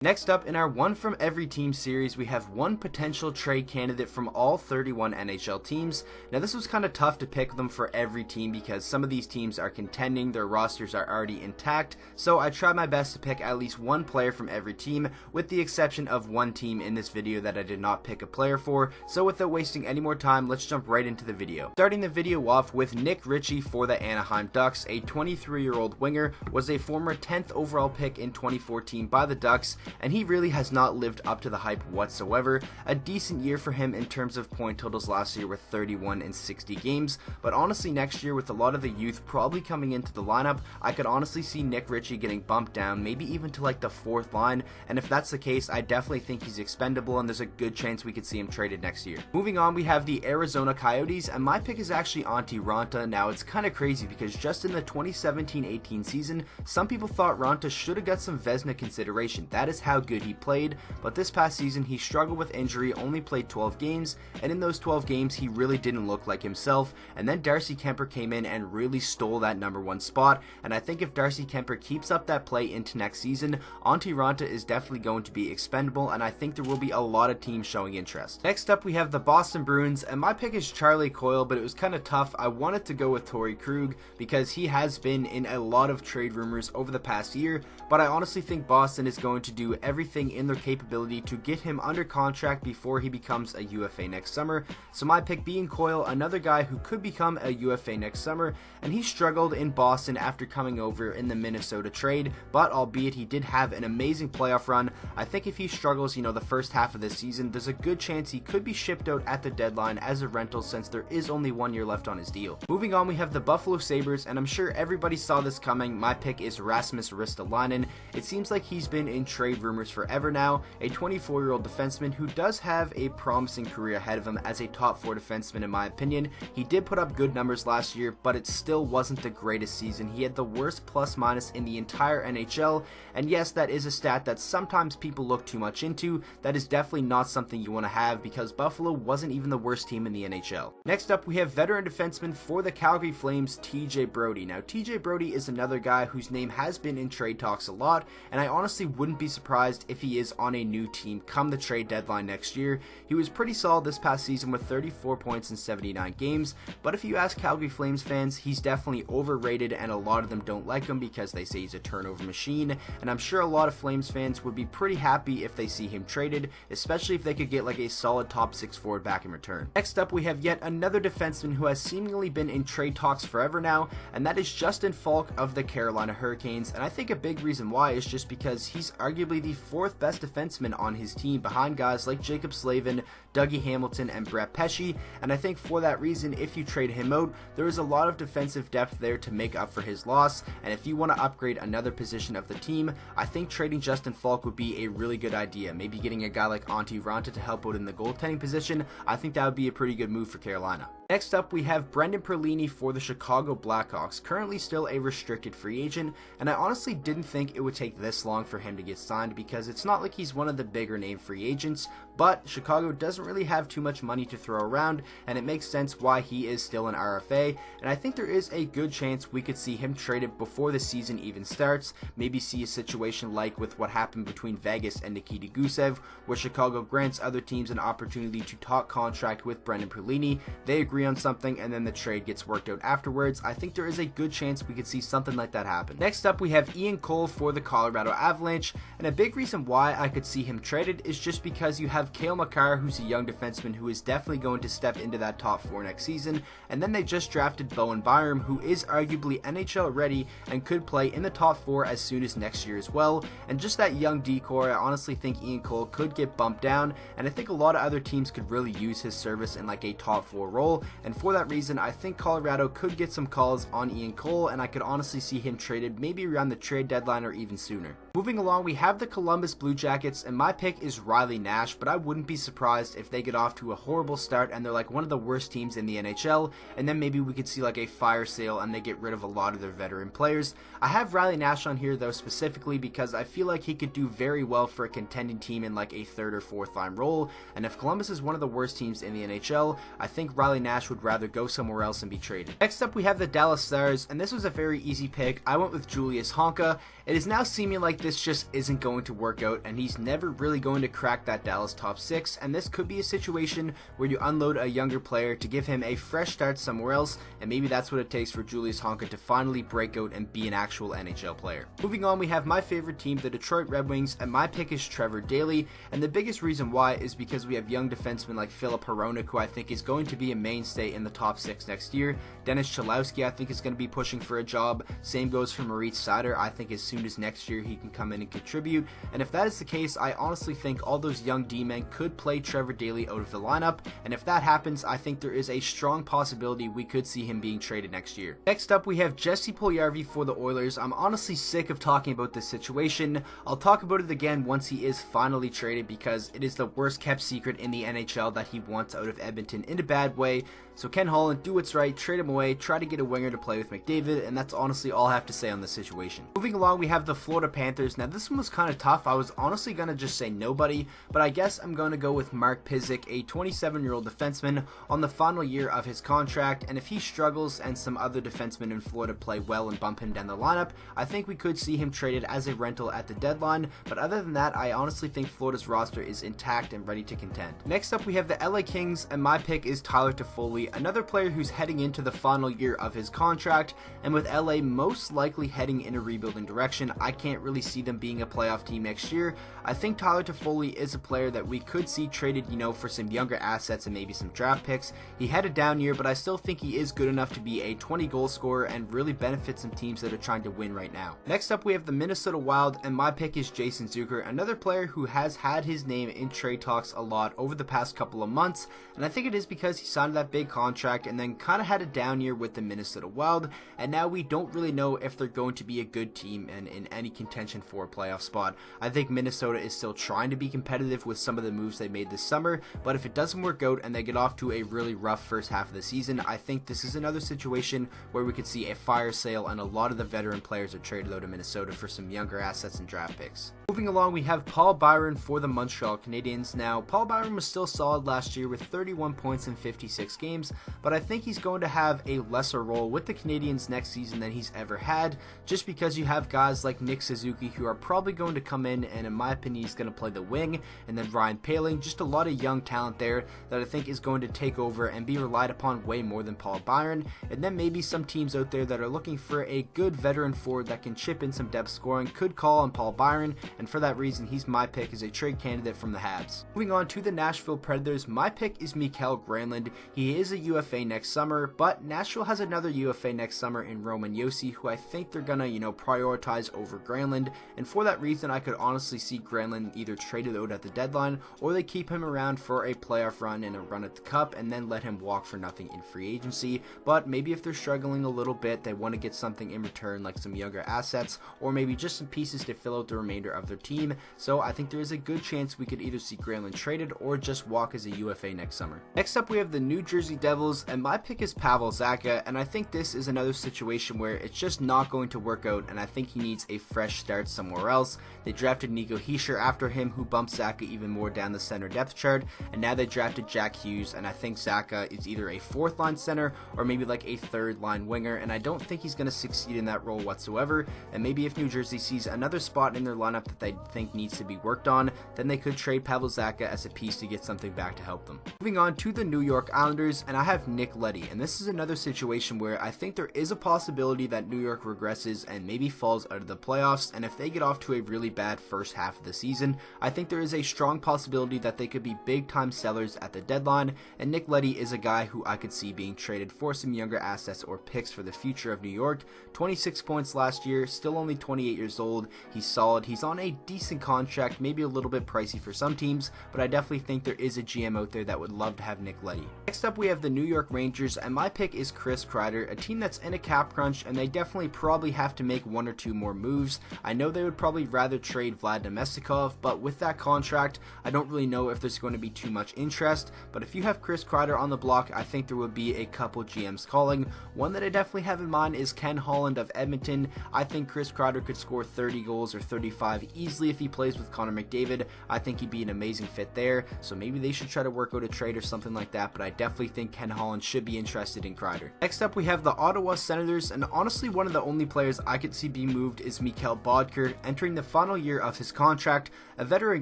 Next up, in our one from every team series, we have one potential trade candidate from all 31 NHL teams. Now this was kind of tough to pick them for every team because some of these teams are contending, their rosters are already intact, so I tried my best to pick at least one player from every team, with the exception of one team in this video that I did not pick a player for. So without wasting any more time, let's jump right into the video. Starting the video off with Ritchie for the Anaheim Ducks. A 23-year-old winger, was a former 10th overall pick in 2014 by the Ducks, and he really has not lived up to the hype whatsoever. A decent year for him in terms of point totals last year with 31 in 60 games, but honestly next year with a lot of the youth probably coming into the lineup, I could honestly see Ritchie getting bumped down, maybe even to like the 4th line, and if that's the case, I definitely think he's expendable and there's a good chance we could see him traded next year. Moving on, we have the Arizona Coyotes, and my pick is actually Antti Raanta. Now it's kind of crazy because just in the 2017-18 season, some people thought Raanta should have got some Vezina consideration. That is how good he played, but this past season he struggled with injury, only played 12 games, and in those 12 games he really didn't look like himself, and then Darcy Kuemper came in and really stole that #1 spot, and I think if Darcy Kuemper keeps up that play into next season, Antti Raanta is definitely going to be expendable, and I think there will be a lot of teams showing interest. Next up we have the Boston Bruins, and my pick is Charlie Coyle, but it was kind of tough. I wanted to go with Torrey Krug because he has been in a lot of trade rumors over the past year, but I honestly think Boston is going to do everything in their capability to get him under contract before he becomes a UFA next summer. So my pick being Coyle, another guy who could become a UFA next summer, and he struggled in Boston after coming over in the Minnesota trade, but albeit he did have an amazing playoff run, I think if he struggles, the first half of this season, there's a good chance he could be shipped out at the deadline as a rental since there is only 1 year left on his deal. Moving on, we have the Buffalo Sabres, and I'm sure everybody saw this coming. My pick is Rasmus Ristolainen. It seems like he's been in trade rumors forever now, a 24-year-old defenseman who does have a promising career ahead of him as a top 4 defenseman in my opinion. He did put up good numbers last year, but it still wasn't the greatest season. He had the worst plus-minus in the entire NHL, and yes, that is a stat that sometimes people look too much into. That is definitely not something you want to have because Buffalo wasn't even the worst team in the NHL. Next up, we have veteran defenseman for the Calgary Flames, TJ Brodie. Now, TJ Brodie is another guy whose name has been in trade talks a lot, and I honestly wouldn't be surprised if he is on a new team come the trade deadline next year. He was pretty solid this past season with 34 points in 79 games, but if you ask Calgary Flames fans, he's definitely overrated, and a lot of them don't like him because they say he's a turnover machine, and I'm sure a lot of Flames fans would be pretty happy if they see him traded, especially if they could get like a solid top 6 forward back in return. Next up, we have yet another defenseman who has seemingly been in trade talks forever now, and that is Justin Faulk of the Carolina Hurricanes, and I think a big reason why is just because he's arguably the 4th best defenseman on his team behind guys like Jacob Slavin, Dougie Hamilton, and Brett Pesce, and I think for that reason, if you trade him out, there is a lot of defensive depth there to make up for his loss, and if you want to upgrade another position of the team, I think trading Justin Faulk would be a really good idea. Maybe getting a guy like Antti Raanta to help out in the goaltending position, I think that would be a pretty good move for Carolina. Next up, we have Brendan Perlini for the Chicago Blackhawks, currently still a restricted free agent, and I honestly didn't think it would take this long for him to get signed because it's not like he's one of the bigger name free agents, but Chicago doesn't really have too much money to throw around, and it makes sense why he is still an RFA, and I think there is a good chance we could see him traded before the season even starts. Maybe see a situation like with what happened between Vegas and Nikita Gusev, where Chicago grants other teams an opportunity to talk contract with Brendan Perlini, they agree on something, and then the trade gets worked out afterwards. I think there is a good chance we could see something like that happen. Next up, we have Ian Cole for the Colorado Avalanche, and a big reason why I could see him traded is just because you have Cale Makar, who's a young defenseman who is definitely going to step into that top 4 next season, and then they just drafted Bowen Byram, who is arguably NHL ready and could play in the top 4 as soon as next year as well, and just that young decor, I honestly think Ian Cole could get bumped down, and I think a lot of other teams could really use his service in like a top 4 role, and for that reason, I think Colorado could get some calls on Ian Cole, and I could honestly see him traded maybe around the trade deadline or even sooner. Moving along, we have the Columbus Blue Jackets, and my pick is Riley Nash, but I wouldn't be surprised if they get off to a horrible start and they're like one of the worst teams in the NHL, and then maybe we could see like a fire sale and they get rid of a lot of their veteran players. I have Riley Nash on here though specifically because I feel like he could do very well for a contending team in like a 3rd or 4th line role, and if Columbus is one of the worst teams in the NHL, I think Riley Nash would rather go somewhere else and be traded. Next up, we have the Dallas Stars, and this was a very easy pick. I went with Julius Honka. It is now seeming like like this just isn't going to work out, and he's never really going to crack that Dallas top 6, and this could be a situation where you unload a younger player to give him a fresh start somewhere else, and maybe that's what it takes for Julius Honka to finally break out and be an actual NHL player. Moving on, we have my favorite team, the Detroit Red Wings, and my pick is Trevor Daley, and the biggest reason why is because we have young defensemen like Filip Hronek, who I think is going to be a mainstay in the top 6 next year. Dennis Cholowski, I think, is going to be pushing for a job. Same goes for Moritz Seider. I think as soon as next year he can come in and contribute, and if that is the case, I honestly think all those young D-men could play Trevor Daley out of the lineup, and if that happens, I think there is a strong possibility we could see him being traded next year. Next up, we have Jesse Puljujarvi for the Oilers. I'm honestly sick of talking about this situation. I'll talk about it again once he is finally traded, because it is the worst kept secret in the NHL that he wants out of Edmonton in a bad way. So Ken Holland, do what's right, trade him away, try to get a winger to play with McDavid, and that's honestly all I have to say on this situation. Moving along, we have the Florida Panthers. Now this one was kind of tough. I was honestly going to just say nobody, but I guess I'm going to go with Mark Pysyk, a 27-year-old defenseman on the final year of his contract, and if he struggles and some other defensemen in Florida play well and bump him down the lineup, I think we could see him traded as a rental at the deadline, but other than that, I honestly think Florida's roster is intact and ready to contend. Next up, we have the LA Kings, and my pick is Tyler Toffoli, another player who's heading into the final year of his contract, and with LA most likely heading in a rebuilding direction, I can't really see them being a playoff team next year. I think Tyler Toffoli is a player that we could see traded, for some younger assets and maybe some draft picks. He had a down year, but I still think he is good enough to be a 20 goal scorer and really benefit some teams that are trying to win right now. Next up, we have the Minnesota Wild, and my pick is Jason Zucker, another player who has had his name in trade talks a lot over the past couple of months, and I think it is because he signed that big contract and then kind of had a down year with the Minnesota Wild, and now we don't really know if they're going to be a good team and in any contention for a playoff spot. I think Minnesota is still trying to be competitive with some of the moves they made this summer, but if it doesn't work out and they get off to a really rough first half of the season, I think this is another situation where we could see a fire sale and a lot of the veteran players are traded out of Minnesota for some younger assets and draft picks. Moving along, we have Paul Byron for the Montreal Canadiens. Now, Paul Byron was still solid last year with 31 points in 56 games, but I think he's going to have a lesser role with the Canadiens next season than he's ever had, just because you have guys like Nick Suzuki who are probably going to come in, and in my opinion, he's going to play the wing, and then Ryan Poehling, just a lot of young talent there that I think is going to take over and be relied upon way more than Paul Byron, and then maybe some teams out there that are looking for a good veteran forward that can chip in some depth scoring could call on Paul Byron, and for that reason, he's my pick as a trade candidate from the Habs. Moving on to the Nashville Predators, my pick is Mikael Granlund. He is a UFA next summer, but Nashville has another UFA next summer in Roman Josi, who I think they're gonna, prioritize over Granlund, and for that reason, I could honestly see Granlund either traded out at the deadline, or they keep him around for a playoff run and a run at the Cup, and then let him walk for nothing in free agency. But maybe if they're struggling a little bit, they want to get something in return, like some younger assets, or maybe just some pieces to fill out the remainder of their team. So I think there is a good chance we could either see Granlund traded or just walk as a UFA next summer. Next up, we have the New Jersey Devils, and my pick is Pavel Zacha, and I think this is another situation where it's just not going to work out, and I think he needs a fresh start somewhere else. They drafted Nico Hischier after him, who bumped Zacha even more down the center depth chart, and now they drafted Jack Hughes, and I think Zacha is either a fourth line center or maybe like a third line winger, and I don't think he's going to succeed in that role whatsoever, and maybe if New Jersey sees another spot in their lineup that they think needs to be worked on, then they could trade Pavel Zacha as a piece to get something back to help them. Moving on to the New York Islanders, and I have Nick Leddy, and this is another situation where I think there is a possibility that New York regresses and maybe falls out of the playoffs, and if they get off to a really bad first half of the season, I think there is a strong possibility that they could be big time sellers at the deadline, and Nick Leddy is a guy who I could see being traded for some younger assets or picks for the future of New York. 26 points last year, still only 28 years old, he's solid, he's on a decent contract, maybe a little bit pricey for some teams, but I definitely think there is a GM out there that would love to have Nick Leddy. Next up, we have the New York Rangers, and my pick is Chris Kreider, a team that's in a cap crunch, and they definitely probably have to make one or two more moves. I know they would probably rather trade Vlad Domestikov, but with that contract, I don't really know if there's going to be too much interest, but if you have Chris Kreider on the block, I think there would be a couple GMs calling. One that I definitely have in mind is Ken Holland of Edmonton. I think Chris Kreider could score 30 goals or 35 easily if he plays with Connor McDavid. I think he'd be an amazing fit there, so maybe they should try to work out a trade or something like that, but I definitely think Ken Holland should be interested in Kreider. Next up, we have the Ottawa Senators, and honestly one of the only players I could see being moved is Mikhail Bodker, entering the final year of his contract, a veteran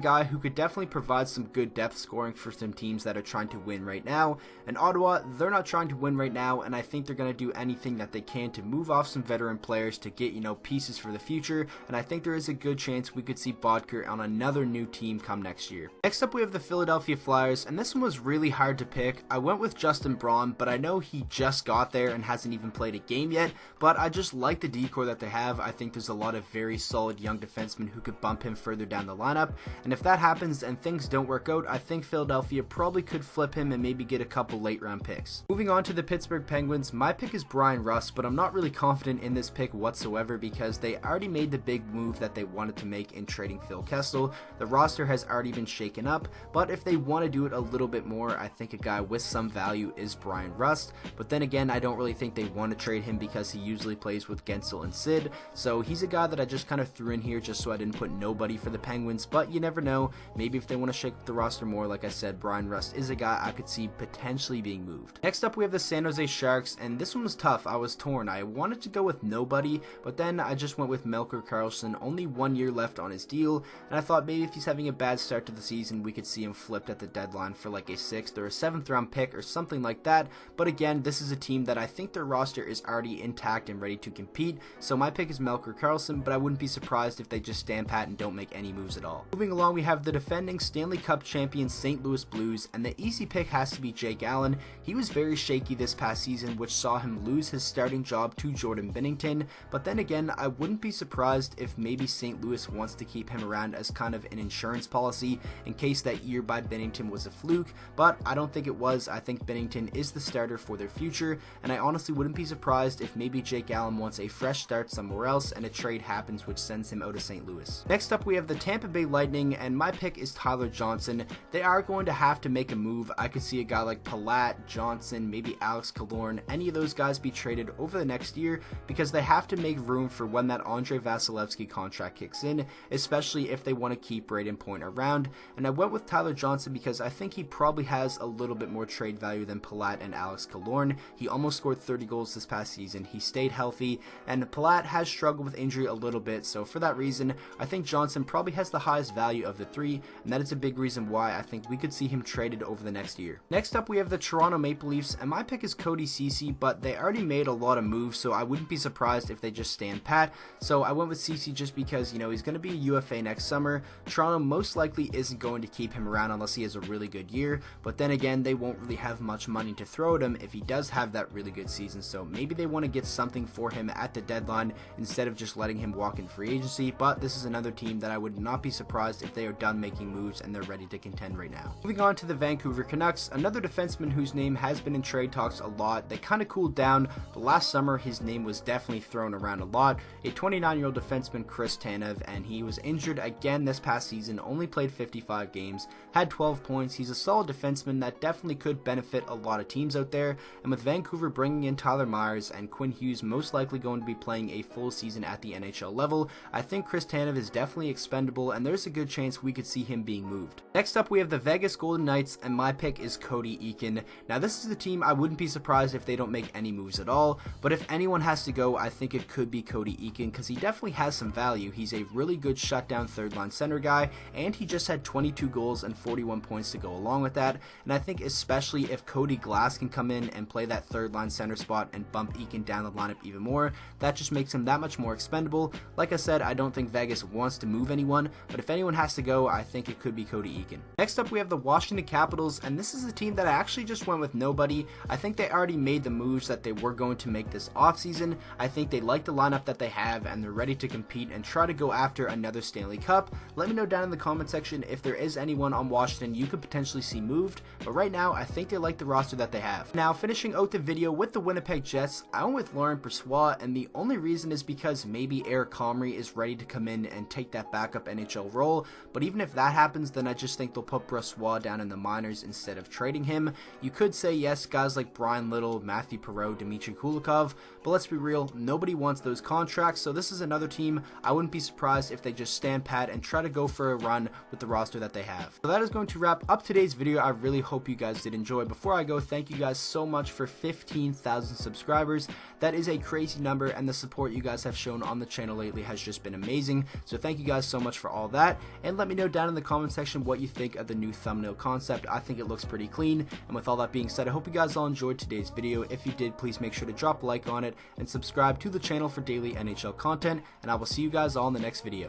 guy who could definitely provide some good depth scoring for some teams that are trying to win right now. And Ottawa, they're not trying to win right now, and I think they're going to do anything that they can to move off some veteran players to get, pieces for the future, and I think there is a good chance we could see Bodker on another new team come next year. Next up, we have the Philadelphia Flyers, and this one was really hard to pick. I went with Justin Braun, but I know he just got there and hasn't even played a game yet, but I just like the decor that they have. I think there's a lot of very solid young defensemen who could bump him further down the lineup, and if that happens and things don't work out, I think Philadelphia probably could flip him and maybe get a couple late round picks. Moving on to the Pittsburgh Penguins, my pick is Bryan Rust, but I'm not really confident in this pick whatsoever because they already made the big move that they wanted to make in trading Phil Kessel. The roster has already been shaken up, but if they want to do it a little bit more, I think a guy with some value is Bryan Rust, but then again, I don't really think they want to trade him because he usually plays with Gensel and Sid, so he's a guy that I just kind of threw in here just so I didn't put nobody for the Penguins, but you never know, maybe if they want to shake up the roster more, like I said, Bryan Rust is a guy I could see potentially being moved. Next up, we have the San Jose Sharks, and this one was tough. I was torn. I wanted to go with nobody, but then I just went with Melker Karlsson, only 1 year left on his deal, and I thought maybe if he's having a bad start to the season, we could see him flipped at the deadline for like a 6th or a 7th round pick or something like that, but again, this is a team that I think their roster is already intact and ready to compete, so my pick is Melker Karlsson, but I wouldn't be surprised if they just stand pat and don't make any moves at all. Moving along, we have the defending Stanley Cup champion St. Louis Blues, and the easy pick has to be Jake Allen. He was very shaky this past season, which saw him lose his starting job to Jordan Binnington, but then again, I wouldn't be surprised if maybe St. Louis wants to keep him around as kind of an insurance policy in case that year by Binnington was a fluke, but I don't think it was. I think Binnington is the starter for their future, and I honestly wouldn't be surprised if maybe Jake Allen wants a fresh start somewhere else and a trade happens which sends him out of St. Louis. Next up, we have the Tampa Bay Lightning, and my pick is Tyler Johnson. They are going to have to make a move. I could see a guy like Palat, Johnson, maybe Alex Killorn, any of those guys be traded over the next year because they have to make room for when that Andrei Vasilevsky contract kicks in, especially if they want to keep Brayden Point around, and I went with Tyler Johnson because I think he probably has a little bit more trade value than Palat and Alex Killorn. He almost scored 30 goals this past season. He stayed healthy, and Palat has struggled with injury a little bit, so for that reason, I think Johnson probably has the highest value of the three, and that is a big reason why I think we could see him traded over the next year. Next up, we have the Toronto Maple Leafs, and my pick is Cody Ceci, but they already made a lot of moves, so I wouldn't be surprised if they just stand pat. So I went with Ceci just because, he's going to be a UFA next summer. Toronto most likely isn't going to keep him around unless he has a really good year, but then again, they won't really have much money to throw at him if he does have that really good season, so maybe they want to get something for him at the deadline instead of just letting him walk in free agency, but this is another team that I would not be surprised if they are done making moves and they're ready to contend right now. Moving on to the Vancouver Canucks, another defenseman whose name has been in trade talks a lot. They kind of cooled down, but last summer his name was definitely thrown around a lot. A 29-year-old defenseman, Chris Tanev, and he was injured again this past season, only played 55 games, had 12 points. He's a solid defenseman that definitely could benefit a lot of teams out there, and with Vancouver bringing in Tyler Myers and Quinn Hughes most likely going to be playing a full season at the NHL level, I think Chris Tanev is definitely expendable, and there's a good chance we could see him being moved. Next up, we have the Vegas Golden Knights, and my pick is Cody Eakin. Now, this is the team I wouldn't be surprised if they don't make any moves at all, but if anyone has to go, I think it could be Cody Eakin because he definitely has some value. He's a really good shutdown third-line center guy, and he just had 22 goals and 41 points to go along with that, and I think especially if Cody Glass can come in and play that third-line center spot and bump Eakin down the lineup even more, that just makes him that much more expendable. Like I said, I don't think Vegas wants to move anyone, but if anyone has to go, I think it could be Cody Eakin. Next up, we have the Washington Capitals, and this is a team that I actually just went with nobody. I think they already made the moves that they were going to make this offseason. I think they like the lineup that they have, and they're ready to compete and try to go after another Stanley Cup. Let me know down in the comment section if there is anyone on Washington you could potentially see moved, but right now, I think they like the roster that they have. Now, finishing out the video with the Winnipeg Jets, I went with Laurent Brossoit, and the only reason is because maybe Eric Comrie is ready to come in and take that backup NHL role, but even if that happens, then I just think they'll put Brossoit down in the minors instead of trading him. You could say yes, guys like Brian Little, Matthew Perreault, Dmitry Kulikov, but let's be real, nobody wants those contracts, so this is another team I wouldn't be surprised if they just stand pat and try to go for a run with the roster that they have. So that is going to wrap up today's video. I really hope you guys did enjoy. Before I go, thank you guys so much for 15,000 subscribers. That is a crazy number, and the support you guys have shown on the channel lately has just been amazing. So thank you guys so much for all that, and let me know down in the comment section what you think of the new thumbnail concept. I think it looks pretty clean. And with all that being said, I hope you guys all enjoyed today's video. If you did, please make sure to drop a like on it and subscribe to the channel for daily NHL content, and I will see you guys all in the next video.